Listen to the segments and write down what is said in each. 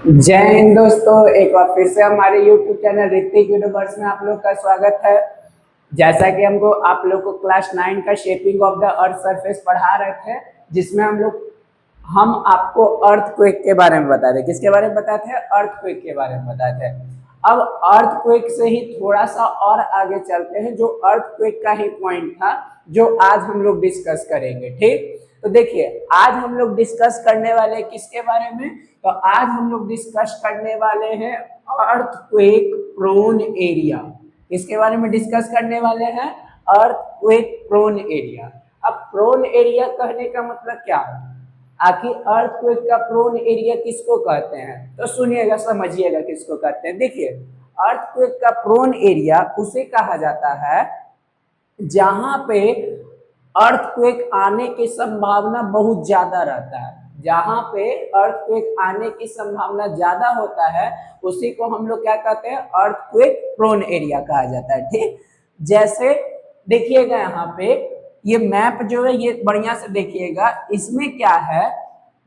जय हिंद दोस्तों, एक बार फिर से हमारे YouTube चैनल ऋतिक यूनिवर्स में आप लोग का स्वागत है। जैसा कि हमको आप लोग को क्लास 9 का shaping of the earth surface पढ़ा रहे थे, जिसमें हम आपको अर्थक्वेक के बारे में बता रहे। किसके बारे में बताते हैं? अर्थक्वेक के बारे में बताते हैं। अब अर्थक्वेक से ही थोड़ा सा और आगे चलते हैं, जो अर्थक्वेक का ही पॉइंट था जो आज हम लोग डिस्कस करेंगे। ठीक, तो देखिए आज हम लोग डिस्कस करने वाले हैं किसके बारे में? तो आज हम लोग डिस्कस करने वाले हैं अर्थक्वेक प्रोन एरिया। किसके बारे में डिस्कस करने वाले हैं? Earthquake prone area. अब प्रोन एरिया कहने का मतलब क्या है? आखिर अर्थक्वेक का प्रोन एरिया किसको कहते हैं? तो सुनिएगा, समझिएगा किसको कहते हैं। देखिए, अर्थक्वेक का प्रोन एरिया उसे कहा जाता है जहां पे अर्थक्वेक आने की संभावना बहुत ज्यादा रहता है। जहां पे अर्थक्वेक आने की संभावना ज्यादा होता है उसी को हम लोग क्या कहते हैं? अर्थक्वेक प्रोन एरिया कहा जाता है। ठीक, जैसे देखिएगा यहाँ पे ये मैप जो है, ये बढ़िया से देखिएगा। इसमें क्या है,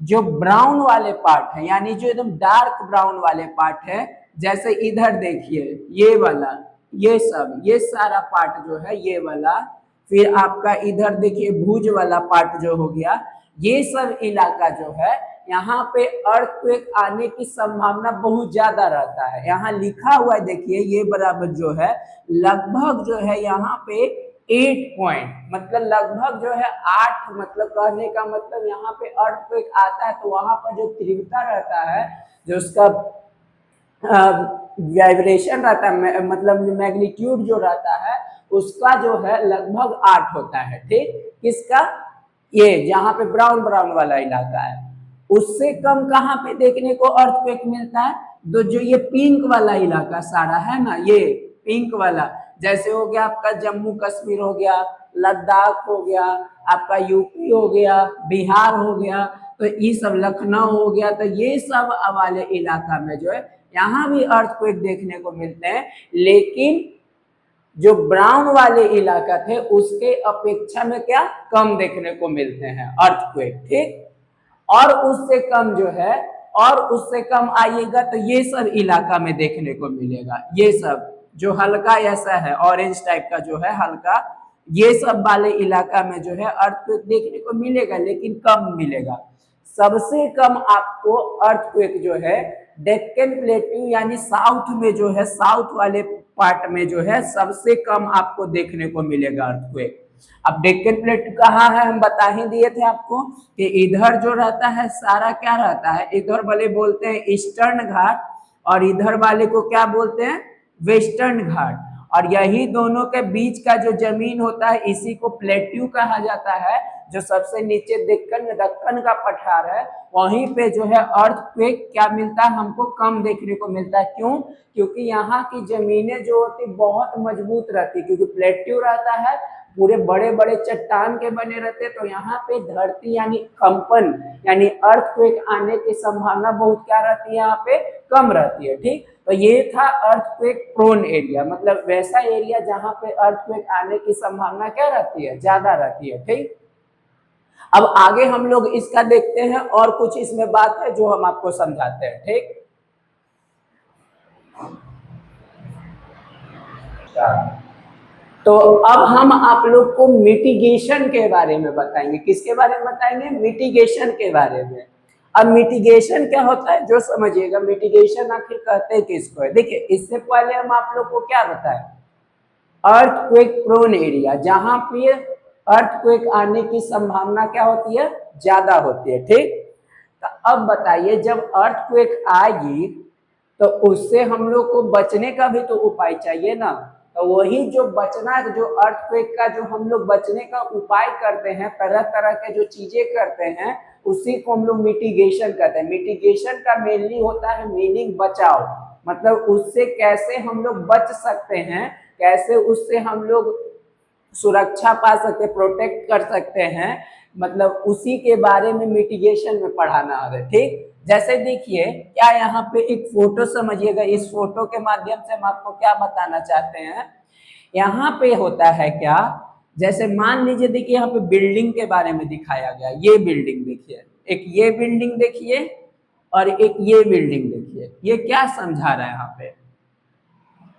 जो ब्राउन वाले पार्ट है, यानी जो एकदम डार्क ब्राउन वाले पार्ट है, जैसे इधर देखिए ये वाला, ये सब, ये सारा पार्ट जो है ये वाला, फिर आपका इधर देखिए भुज वाला पार्ट जो हो गया, ये सब इलाका जो है यहाँ पे अर्थक्वेक आने की संभावना बहुत ज्यादा रहता है। यहाँ लिखा हुआ है देखिए, ये बराबर जो है लगभग जो है यहाँ पे 8 पॉइंट, मतलब लगभग जो है 8, मतलब कहने का मतलब यहाँ पे अर्थक्वेक आता है तो वहां पर जो तीव्रता रहता है, जो उसका वाइब्रेशन रहता है, मतलब मैग्नीट्यूड जो रहता है उसका जो है लगभग 8 होता है। ठीक, किसका? ये जहां पे ब्राउन ब्राउन वाला इलाका है, उससे कम कहाँ पे देखने को अर्थक्वेक मिलता है? तो जो ये पिंक वाला इलाका सारा है ना, ये पिंक वाला, जैसे हो गया आपका जम्मू कश्मीर हो गया, लद्दाख हो गया, आपका यूपी हो गया, बिहार हो गया, तो ये सब लखनऊ हो गया, तो ये सब वाले इलाका में जो है यहाँ भी अर्थक्वेक देखने को मिलते हैं। लेकिन जो ब्राउन वाले इलाका थे उसके अपेक्षा में क्या कम देखने को मिलते हैं अर्थक्वेक। ठीक, और उससे कम जो है, और उससे कम आइएगा तो ये सब इलाका में देखने को मिलेगा। ये सब जो हल्का ऐसा है ऑरेंज टाइप का जो है हल्का, ये सब वाले इलाका में जो है अर्थक्वेक देखने को मिलेगा, लेकिन कम मिलेगा। सबसे कम आपको अर्थक्वेक जो है डेक्कन प्लेटू यानी साउथ में जो है, साउथ वाले पार्ट में जो है सबसे कम आपको देखने को मिलेगा अर्थक्वेक। अब डेक्कन प्लेटू कहाँ है? हम बता ही दिए थे आपको कि इधर जो रहता है सारा क्या रहता है, इधर वाले बोलते हैं ईस्टर्न घाट और इधर वाले को क्या बोलते हैं? वेस्टर्न घाट। और यही दोनों के बीच का जो जमीन होता है इसी को प्लेट्यू कहा जाता है। जो सबसे नीचे दक्कन का पठार है, वहीं पे जो है अर्थक्वेक क्या मिलता है? हमको कम देखने को मिलता है। क्यों? क्योंकि यहाँ की जमीनें जो होती बहुत मजबूत रहती, क्योंकि प्लेट्यू रहता है, पूरे बड़े बड़े चट्टान के बने रहते, तो यहाँ पे धरती यानी कंपन यानी अर्थक्वेक आने की संभावना बहुत क्या रहती है? यहाँ पे कम रहती है। ठीक, तो ये था अर्थक्वेक प्रोन एरिया, मतलब वैसा एरिया जहां पे अर्थक्वेक आने की संभावना क्या रहती है? ज्यादा रहती है। ठीक, अब आगे हम लोग इसका देखते हैं और कुछ इसमें बात है जो हम आपको समझाते हैं। ठीक, तो अब हम आप लोग को मिटिगेशन के बारे में बताएंगे। किसके बारे में बताएंगे? मिटिगेशन के बारे में। अब मिटिगेशन क्या होता है जो समझिएगा। मिटिगेशन आखिर कहते हैं किसको है? देखिए, इससे पहले हम आप लोग को क्या बताएं, अर्थक्वेक प्रोन एरिया, जहां पे अर्थक्वेक आने की संभावना क्या होती है? ज्यादा होती है। ठीक, तो अब बताइए, जब अर्थक्वेक आएगी तो उससे हम लोग को बचने का भी तो उपाय चाहिए ना। तो वही जो बचना, जो अर्थक्वेक का जो हम लोग बचने का उपाय करते हैं, तरह तरह के जो चीजें करते हैं, उसी को हम लोग मिटिगेशन कहते हैं। मिटिगेशन का मेनली होता है मीनिंग बचाव, मतलब उससे कैसे हम लोग बच सकते हैं, कैसे उससे हम लोग सुरक्षा पा सकते, प्रोटेक्ट कर सकते हैं, मतलब उसी के बारे में मिटिगेशन में पढ़ाना है। ठीक, जैसे देखिए, क्या यहाँ पे एक फोटो समझिएगा, इस फोटो के माध्यम से हम आपको क्या बताना चाहते हैं। यहाँ पे होता है क्या, जैसे मान लीजिए, देखिए यहाँ पे बिल्डिंग के बारे में दिखाया गया। ये बिल्डिंग देखिए, एक ये बिल्डिंग देखिए और एक ये बिल्डिंग देखिए, ये क्या समझा रहा है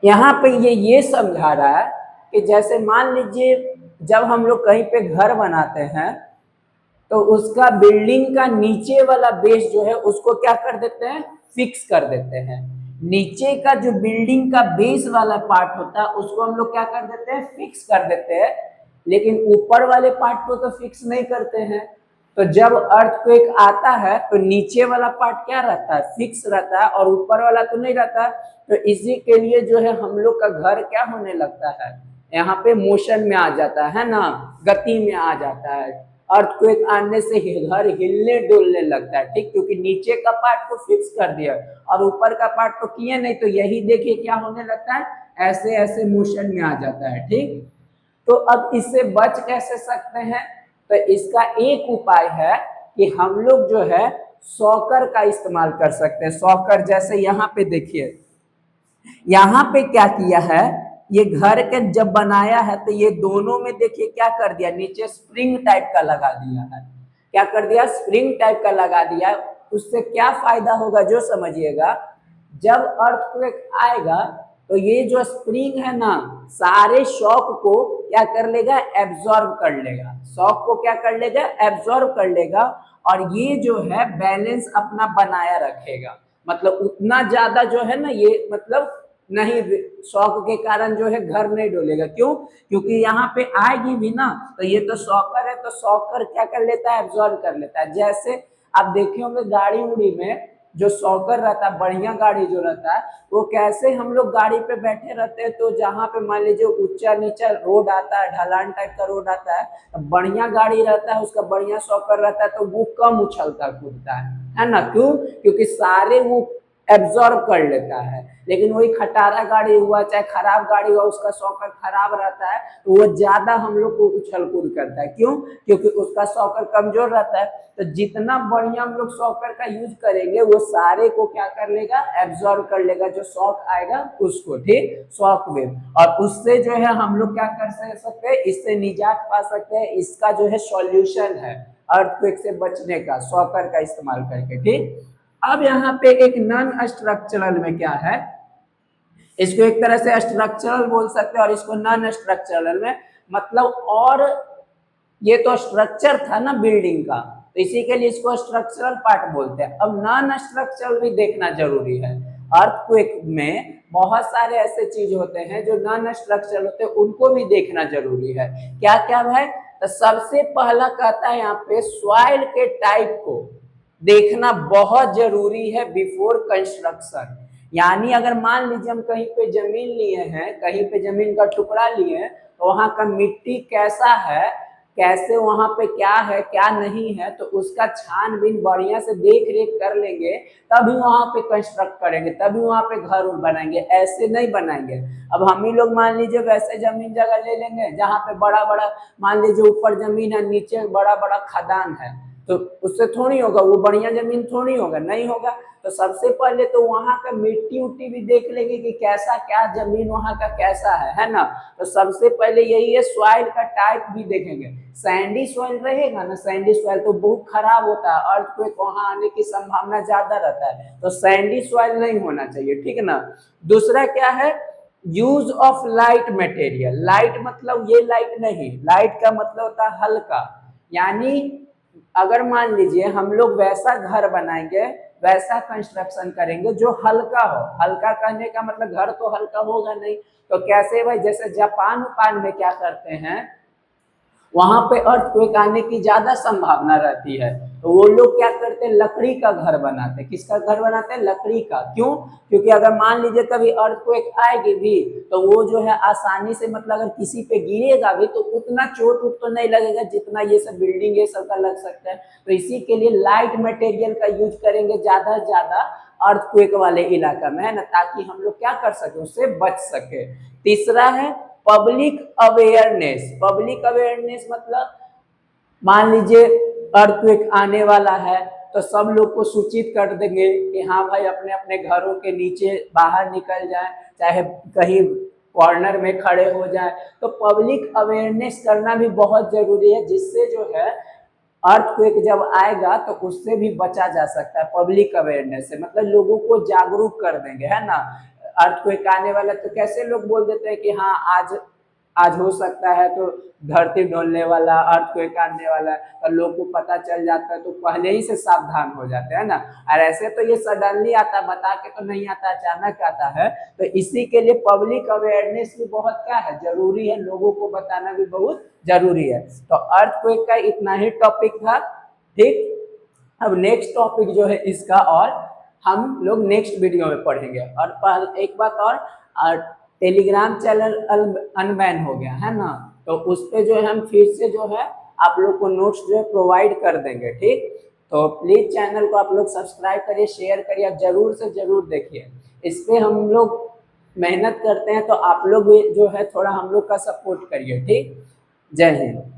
यहाँ पे ये समझा रहा है कि जैसे मान लीजिए जब हम लोग कहीं पे घर बनाते हैं तो उसका बिल्डिंग का नीचे वाला बेस जो है उसको क्या कर देते हैं, फिक्स कर देते हैं। नीचे का जो बिल्डिंग का बेस वाला पार्ट होता है उसको हम लोग क्या कर देते हैं, फिक्स कर देते हैं, लेकिन ऊपर वाले पार्ट को तो फिक्स नहीं करते हैं। तो जब अर्थक्वेक आता है तो नीचे वाला पार्ट क्या रहता है, फिक्स रहता है, और ऊपर वाला तो नहीं रहता। तो इसी के लिए जो है हम लोग का घर क्या होने लगता है, यहाँ पे मोशन में आ जाता है ना, गति में आ जाता है। अर्थक्वेक आने से घर हिलने डुलने लगता है, ठीक, क्योंकि नीचे का पार्ट को फिक्स कर दिया और ऊपर का पार्ट तो किए नहीं। तो यही देखिए क्या होने लगता है, ऐसे ऐसे मोशन में आ जाता है, ठीक। तो अब इससे बच कैसे सकते हैं, तो इसका एक उपाय है कि हम लोग जो है सॉकर का इस्तेमाल कर सकते हैं। सॉकर जैसे यहाँ पे देखिए, यहाँ पे क्या किया है, ये घर के जब बनाया है तो ये दोनों में देखिए क्या कर दिया, नीचे स्प्रिंग टाइप का लगा दिया है। क्या कर दिया, स्प्रिंग टाइप का लगा दिया। उससे क्या फायदा होगा जो समझिएगा, जब अर्थक्वेक आएगा तो ये जो स्प्रिंग है ना, सारे शॉक को क्या कर लेगा, एब्जॉर्ब कर लेगा। शॉक को क्या कर लेगा, एब्जॉर्ब कर लेगा, और ये जो है बैलेंस अपना बनाया रखेगा। मतलब उतना ज्यादा जो है ना, ये मतलब नहीं, शॉक के कारण जो है घर नहीं डोलेगा। क्यों, क्योंकि यहाँ पे आएगी भी ना, तो ये तो शॉकर है, तो शॉकर क्या कर लेता है, एब्जॉर्ब कर लेता है। जैसे आप देखे होंगे गाड़ी उड़ी में जो शॉकर रहता है, बढ़िया गाड़ी जो रहता है, वो कैसे हम लोग गाड़ी पे बैठे रहते हैं, तो जहाँ पे मान लीजिए ऊंचा नीचा रोड आता है, ढलान टाइप का रोड आता है, बढ़िया गाड़ी रहता है, उसका बढ़िया शॉकर रहता है, तो वो कम उछलता कूदता है ना। क्यों, क्योंकि सारे वो एब्जॉर्ब कर लेता है। लेकिन वही खटारा गाड़ी हुआ, चाहे खराब गाड़ी हुआ, उसका शॉकर खराब रहता है, तो वो ज्यादा हम लोग को उछल कूद करता है। क्यों, क्योंकि उसका शॉकर कमजोर रहता है। तो जितना बढ़िया हम लोग शॉकर का यूज करेंगे, वो सारे को क्या कर लेगा, एब्जॉर्ब कर लेगा, जो शॉक आएगा उसको, ठीक, शॉक वेव। और उससे जो है हम लोग क्या कर सकते हैं, इससे निजात पा सकते हैं। इसका जो है सॉल्यूशन है अर्थक्वेक से बचने का, शॉकर का इस्तेमाल करके, ठीक। अब यहाँ पे एक नॉन स्ट्रक्चरल में क्या है, इसको एक तरह से स्ट्रक्चरल बोल सकते हैं और इसको नॉन स्ट्रक्चरल में, मतलब, और ये तो स्ट्रक्चर था ना बिल्डिंग का, तो इसी के लिए इसको स्ट्रक्चरल पार्ट बोलते हैं। अब नॉन स्ट्रक्चरल भी देखना जरूरी है। अर्थक्वेक में बहुत सारे ऐसे चीज होते हैं जो नॉन स्ट्रक्चरल होते हैं, उनको भी देखना जरूरी है। क्या क्या है, तो सबसे पहला कहता है यहाँ पे सॉइल के टाइप को देखना बहुत जरूरी है बिफोर कंस्ट्रक्शन। यानी अगर मान लीजिए हम कहीं पे जमीन लिए हैं, कहीं पे जमीन का टुकड़ा लिए हैं, तो वहां का मिट्टी कैसा है, कैसे वहां पे क्या है क्या नहीं है, तो उसका छानबीन बढ़िया से देख रेख कर लेंगे, तभी वहां पे कंस्ट्रक्ट करेंगे, तभी वहां पे घर बनाएंगे। ऐसे नहीं बनाएंगे। अब हम ही लोग मान लीजिए वैसे जमीन जगह ले लेंगे जहाँ पे बड़ा बड़ा, मान लीजिए ऊपर जमीन है, नीचे बड़ा बड़ा खदान है, तो उससे थोड़ी होगा, वो बढ़िया जमीन थोड़ी होगा, नहीं होगा। तो सबसे पहले तो वहां का मिट्टी उट्टी भी देख लेंगे कि कैसा क्या जमीन वहां का कैसा है ना। तो सबसे पहले यही है, सॉइल का टाइप भी देखेंगे। सैंडी सॉइल रहेगा ना, सैंडी सॉइल तो बहुत खराब होता है, अर्थक्वेक वहां आने की संभावना ज्यादा रहता है, तो सैंडी सॉइल नहीं होना चाहिए, ठीक है ना। दूसरा क्या है, use of light material. Light मतलब ये लाइट नहीं, लाइट का मतलब होता है हल्का। यानी अगर मान लीजिए हम लोग वैसा घर बनाएंगे, वैसा कंस्ट्रक्शन करेंगे जो हल्का हो। हल्का कहने का मतलब घर तो हल्का होगा नहीं, तो कैसे भाई, जैसे जापान उपान में क्या करते हैं, वहां पे अर्थक्वेक आने की ज्यादा संभावना रहती है, तो वो लोग क्या करते हैं, लकड़ी का घर बनाते हैं। किसका घर बनाते हैं, लकड़ी का। क्यों, क्योंकि अगर मान लीजिए कभी अर्थक्वेक आएगी भी, तो वो जो है आसानी से, मतलब अगर किसी पे गिरेगा भी तो उतना चोट उट तो नहीं लगेगा जितना ये सब बिल्डिंग ये सब का लग सकता है। तो इसी के लिए लाइट मटेरियल का यूज करेंगे ज्यादा से ज्यादा अर्थक्वेक वाले इलाका में, है ना, ताकि हम लोग क्या कर सके, उससे बच सके। तीसरा है पब्लिक अवेयरनेस। पब्लिक अवेयरनेस मतलब मान लीजिए अर्थक्वेक आने वाला है, तो सब लोग को सूचित कर देंगे कि हाँ भाई अपने अपने घरों के नीचे बाहर निकल जाए, चाहे कहीं कॉर्नर में खड़े हो जाए। तो पब्लिक अवेयरनेस करना भी बहुत जरूरी है, जिससे जो है अर्थक्वेक जब आएगा तो उससे भी बचा जा सकता है पब्लिक अवेयरनेस से, मतलब लोगों को जागरूक कर देंगे, है ना। अर्थक्वेक आने वाला तो कैसे लोग बोल देते हैं कि हाँ आज आज हो सकता है, तो धरती डोलने वाला, अर्थक्वेक आने वाला है, और लोग को पता चल जाता है तो पहले ही से सावधान हो जाते हैं ना। और ऐसे तो ये सडनली आता, बता के तो नहीं आता, अचानक आता है। तो इसी के लिए पब्लिक अवेयरनेस भी बहुत क्या है, जरूरी है, लोगों को बताना भी बहुत जरूरी है। तो अर्थक्वेक का इतना ही टॉपिक था, ठीक। अब नेक्स्ट टॉपिक जो है इसका, और हम लोग नेक्स्ट वीडियो में पढ़ेंगे। और एक बात और टेलीग्राम चैनल अनबैन हो गया है ना, तो उस पर जो है हम फिर से जो है आप लोग को नोट्स जो है प्रोवाइड कर देंगे, ठीक। तो प्लीज चैनल को आप लोग सब्सक्राइब करिए, शेयर करिए, जरूर से जरूर देखिए। इस पे हम लोग मेहनत करते हैं, तो आप लोग भी जो है थोड़ा हम लोग का सपोर्ट करिए, ठीक। जय हिंद।